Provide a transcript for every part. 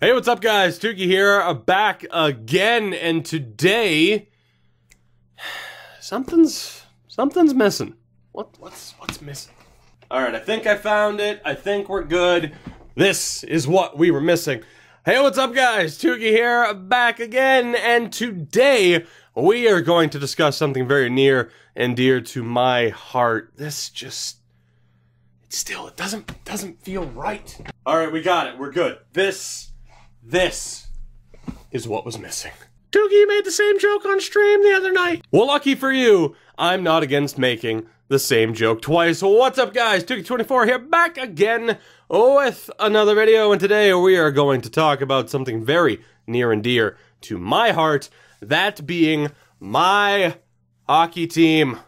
Hey, what's up, guys? Tougie here, back again, and today something's missing. What's missing? All right, I think I found it. I think we're good. This is what we were missing. Hey, what's up, guys? Tougie here, back again, and today we are going to discuss something very near and dear to my heart. This just it doesn't feel right. All right, we got it. We're good. This is what was missing. Tougie made the same joke on stream the other night. Well, lucky for you, I'm not against making the same joke twice. What's up, guys? Tougie24 here, back again with another video, and today we are going to talk about something very near and dear to my heart, that being my hockey team.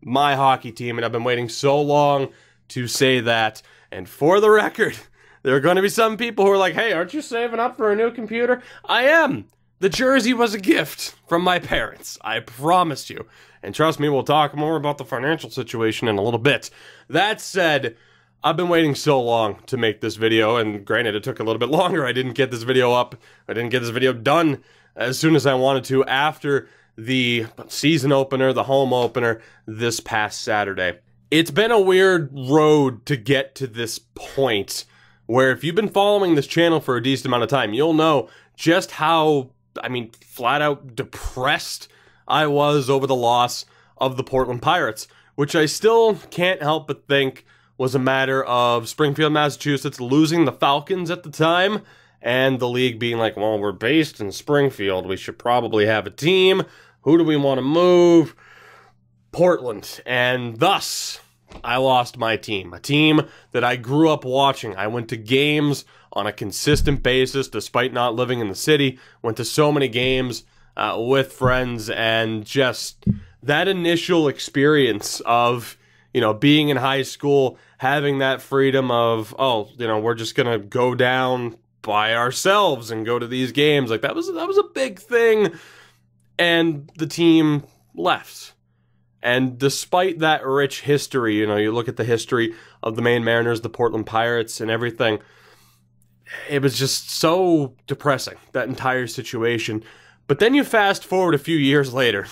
My hockey team, and I've been waiting so long to say that, and for the record, there are going to be some people who are like, hey, aren't you saving up for a new computer? I am. The jersey was a gift from my parents. I promise you. And trust me, we'll talk more about the financial situation in a little bit. That said, I've been waiting so long to make this video, and granted, it took a little bit longer. I didn't get this video up. I didn't get this video done as soon as I wanted to after the season opener, the home opener, this past Saturday. It's been a weird road to get to this point, where if you've been following this channel for a decent amount of time, you'll know just how, flat out depressed I was over the loss of the Portland Pirates, which I still can't help but think was a matter of Springfield, Massachusetts losing the Falcons at the time, and the league being like, well, we're based in Springfield, we should probably have a team. Who do we want to move? Portland. And thus, I lost my team, a team that I grew up watching. I went to games on a consistent basis despite not living in the city, went to so many games with friends, and just that initial experience of, being in high school, having that freedom of, we're just going to go down by ourselves and go to these games. Like, that was a big thing, and the team left. And despite that rich history, you look at the history of the Maine Mariners, the Portland Pirates, and everything, it was just so depressing, that entire situation. But then you fast forward a few years later,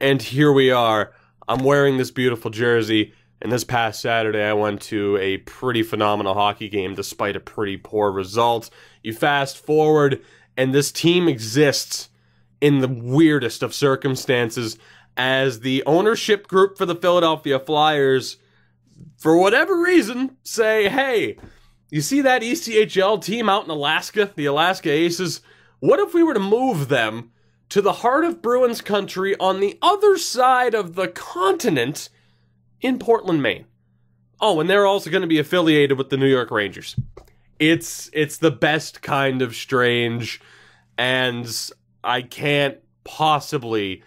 and here we are. I'm wearing this beautiful jersey, and this past Saturday I went to a pretty phenomenal hockey game despite a pretty poor result. You fast forward, and this team exists in the weirdest of circumstances, as the ownership group for the Philadelphia Flyers, for whatever reason, say, hey, you see that ECHL team out in Alaska, the Alaska Aces? What if we were to move them to the heart of Bruins country on the other side of the continent in Portland, Maine? Oh, and they're also going to be affiliated with the New York Rangers. It's the best kind of strange, and I can't possibly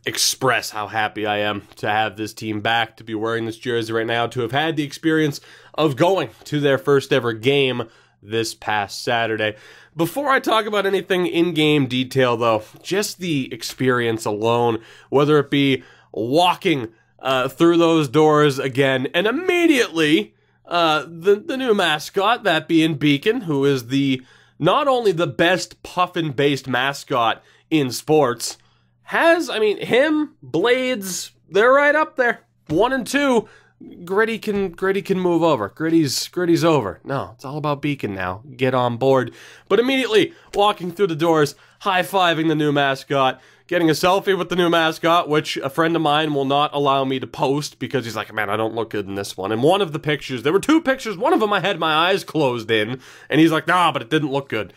express how happy I am to have this team back, to be wearing this jersey right now, to have had the experience of going to their first ever game this past Saturday. Before I talk about anything in-game detail, though, just the experience alone, whether it be walking through those doors again, and immediately the new mascot, that being Beacon, who is not only the best puffin-based mascot in sports, him, Blades, they're right up there. 1 and 2. Gritty can move over. Gritty's over. No, it's all about Beacon now. Get on board. But immediately, walking through the doors, high-fiving the new mascot, getting a selfie with the new mascot, which a friend of mine will not allow me to post because he's like, man, I don't look good in this one. And one of the pictures, there were 2 pictures, one of them I had my eyes closed in, and he's like, nah, but it didn't look good.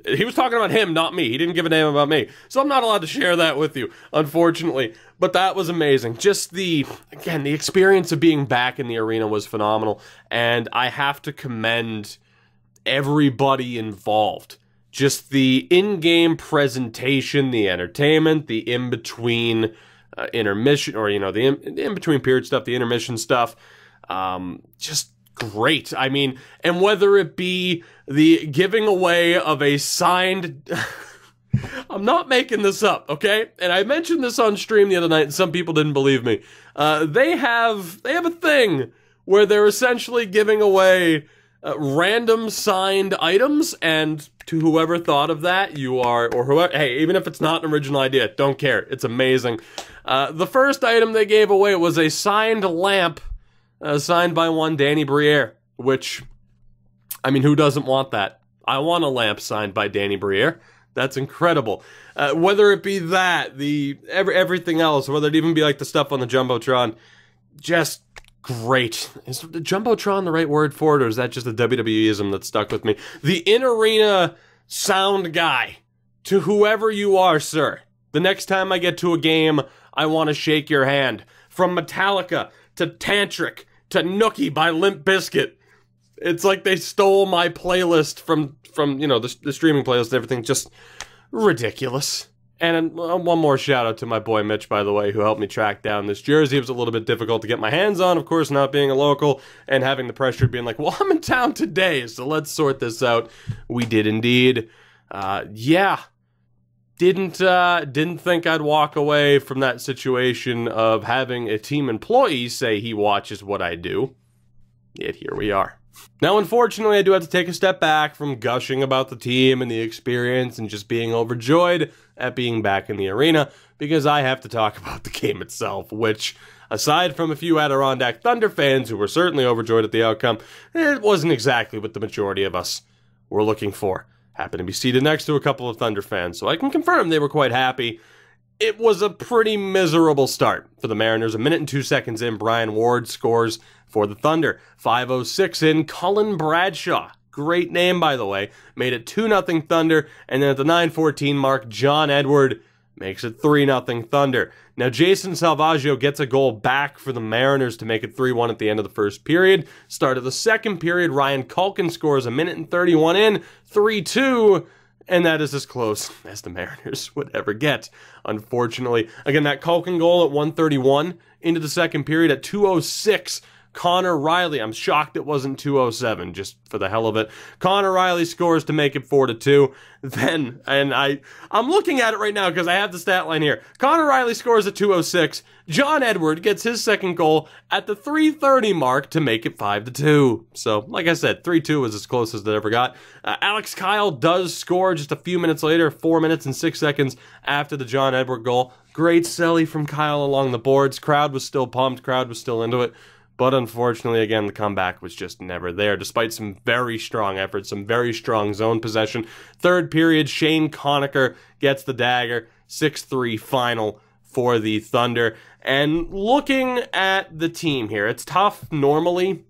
He was talking about him, not me. He didn't give a damn about me. So I'm not allowed to share that with you, unfortunately. But that was amazing. Just the experience of being back in the arena was phenomenal. And I have to commend everybody involved. Just the in-game presentation, the entertainment, the in-between intermission, or, the in-between period stuff, the intermission stuff. Just great. And whether it be the giving away of a signed... I'm not making this up, okay? And I mentioned this on stream the other night, and some people didn't believe me. They have a thing where they're essentially giving away random signed items, and to whoever thought of that, you are, or whoever, hey, even if it's not an original idea, don't care, it's amazing. The first item they gave away was a signed lamp, signed by one Danny Briere, which, I mean, who doesn't want that? I want a lamp signed by Danny Briere. That's incredible. Whether it be that, everything else, whether it even be like the stuff on the Jumbotron, just great. Is the Jumbotron the right word for it, or is that just a WWE-ism that stuck with me? The in-arena sound guy. To whoever you are, sir. The next time I get to a game, I want to shake your hand. From Metallica, to Tantric, to Nookie by Limp Bizkit. It's like they stole my playlist from you know, the streaming playlist and everything. Just ridiculous. And one more shout out to my boy Mitch, by the way, who helped me track down this jersey. It was a little bit difficult to get my hands on, of course, not being a local, and having the pressure of being like, well, I'm in town today, so let's sort this out. We did indeed. Yeah. Didn't think I'd walk away from that situation of having a team employee say he watches what I do. Yet here we are. Now, unfortunately, I do have to take a step back from gushing about the team and the experience and just being overjoyed at being back in the arena, because I have to talk about the game itself, which, aside from a few Adirondack Thunder fans who were certainly overjoyed at the outcome, it wasn't exactly what the majority of us were looking for. Happened to be seated next to a couple of Thunder fans, so I can confirm they were quite happy. It was a pretty miserable start for the Mariners. 1 minute and 2 seconds in, Brian Ward scores for the Thunder. 5:06 in, Cullen Bradshaw, great name by the way, made it 2-0 Thunder, and then at the 9:14 mark, John Edward makes it 3-0 Thunder. Now, Jason Salvaggio gets a goal back for the Mariners to make it 3-1 at the end of the first period. Start of the second period, Ryan Culkin scores 1 minute and 31 in, 3-2, and that is as close as the Mariners would ever get, unfortunately. Again, that Culkin goal at 1:31 into the second period. At 2:06, Connor Riley, I'm shocked it wasn't 2:07, just for the hell of it. Connor Riley scores to make it 4-2. Then, and I'm looking at it right now because I have the stat line here. Connor Riley scores at 2:06. John Edward gets his second goal at the 3:30 mark to make it 5-2. So, like I said, 3-2 was as close as it ever got. Alex Kyle does score just a few minutes later, 4 minutes and 6 seconds after the John Edward goal. Great celly from Kyle along the boards. Crowd was still pumped. Crowd was still into it. But unfortunately, again, the comeback was just never there, despite some very strong efforts, some very strong zone possession. Third period, Shane Conacher gets the dagger, 6-3 final for the Thunder. And looking at the team here, it's tough normally,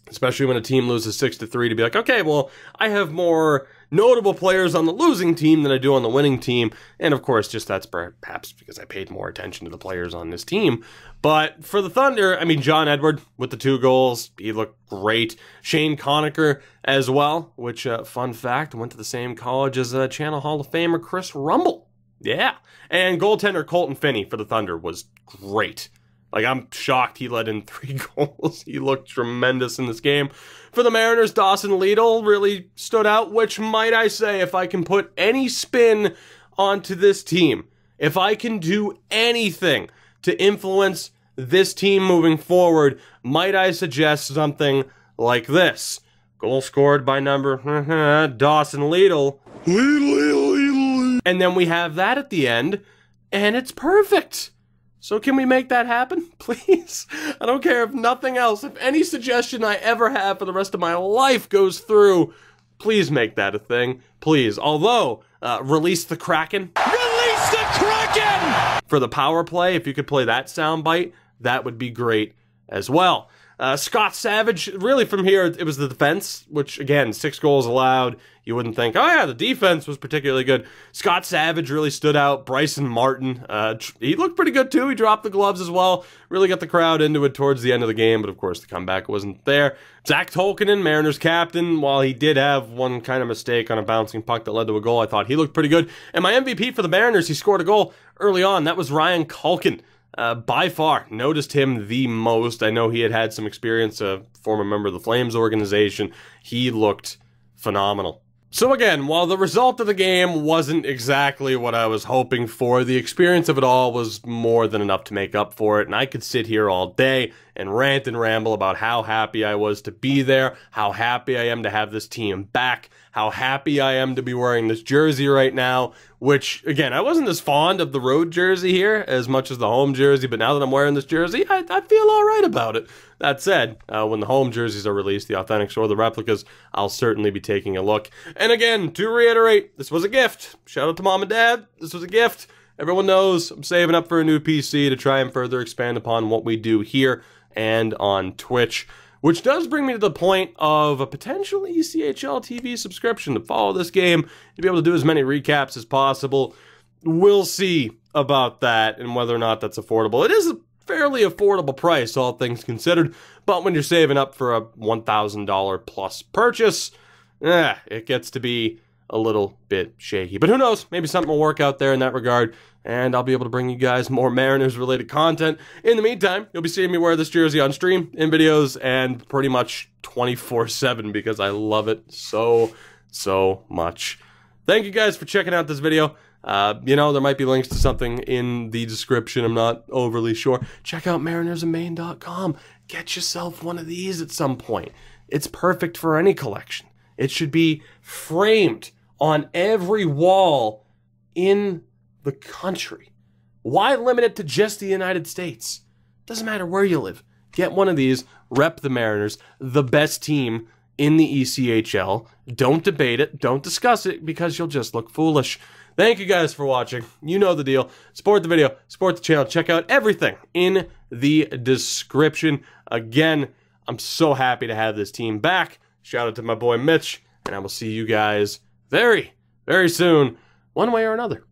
especially when a team loses 6-3, to be like, okay, well, I have more notable players on the losing team than I do on the winning team. And of course, just that's perhaps because I paid more attention to the players on this team. But for the Thunder, I mean, John Edward with the 2 goals, he looked great. Shane Conacher as well, which, fun fact, went to the same college as Channel Hall of Famer Chris Rumble. Yeah. And goaltender Colton Finney for the Thunder was great. Like, I'm shocked he let in 3 goals. He looked tremendous in this game. For the Mariners, Dawson Lidl really stood out, which, might I say, if I can put any spin onto this team, if I can do anything to influence this team moving forward, might I suggest something like this. Goal scored by number Dawson Lidl. And then we have that at the end, and it's perfect. So can we make that happen, please? I don't care if nothing else. If any suggestion I ever have for the rest of my life goes through, please make that a thing. Please. Although, release the Kraken. Release the Kraken! For the power play, if you could play that soundbite, that would be great as well. Scott Savage, really from here, it was the defense, which, again, 6 goals allowed. You wouldn't think, oh yeah, the defense was particularly good. Scott Savage really stood out. Bryson Martin, he looked pretty good too. He dropped the gloves as well. Really got the crowd into it towards the end of the game, but of course the comeback wasn't there. Zach Tolkinen, Mariners captain, while he did have one kind of mistake on a bouncing puck that led to a goal, I thought he looked pretty good. And my MVP for the Mariners, he scored a goal early on. That was Ryan Culkin. By far, noticed him the most. I know he had some experience, a former member of the Flames organization. He looked phenomenal. So again, while the result of the game wasn't exactly what I was hoping for, the experience of it all was more than enough to make up for it, and I could sit here all day and rant and ramble about how happy I was to be there, how happy I am to have this team back, how happy I am to be wearing this jersey right now, which, again, I wasn't as fond of the road jersey here as much as the home jersey, but now that I'm wearing this jersey, I feel all right about it. That said, when the home jerseys are released, the authentics or the replicas, I'll certainly be taking a look. And again, to reiterate, this was a gift. Shout out to Mom and Dad. This was a gift. Everyone knows I'm saving up for a new PC to try and further expand upon what we do here and on Twitch. Which does bring me to the point of a potential ECHL TV subscription to follow this game, to be able to do as many recaps as possible. We'll see about that and whether or not that's affordable. It is a fairly affordable price, all things considered, but when you're saving up for a $1,000 plus purchase, it gets to be a little bit shaky. But who knows? Maybe something will work out there in that regard, and I'll be able to bring you guys more Mariners-related content. In the meantime, you'll be seeing me wear this jersey on stream, in videos, and pretty much 24/7 because I love it so, so much. Thank you guys for checking out this video. You know, there might be links to something in the description. I'm not overly sure. Check out marinersofmaine.com. Get yourself one of these at some point. It's perfect for any collection. It should be framed on every wall in the country. Why limit it to just the United States? Doesn't matter where you live. Get one of these, rep the Mariners, the best team in the ECHL. Don't debate it, don't discuss it, because you'll just look foolish. Thank you guys for watching. You know the deal. Support the video, support the channel, check out everything in the description. Again, I'm so happy to have this team back. Shout out to my boy Mitch, and I will see you guys very, very soon, one way or another.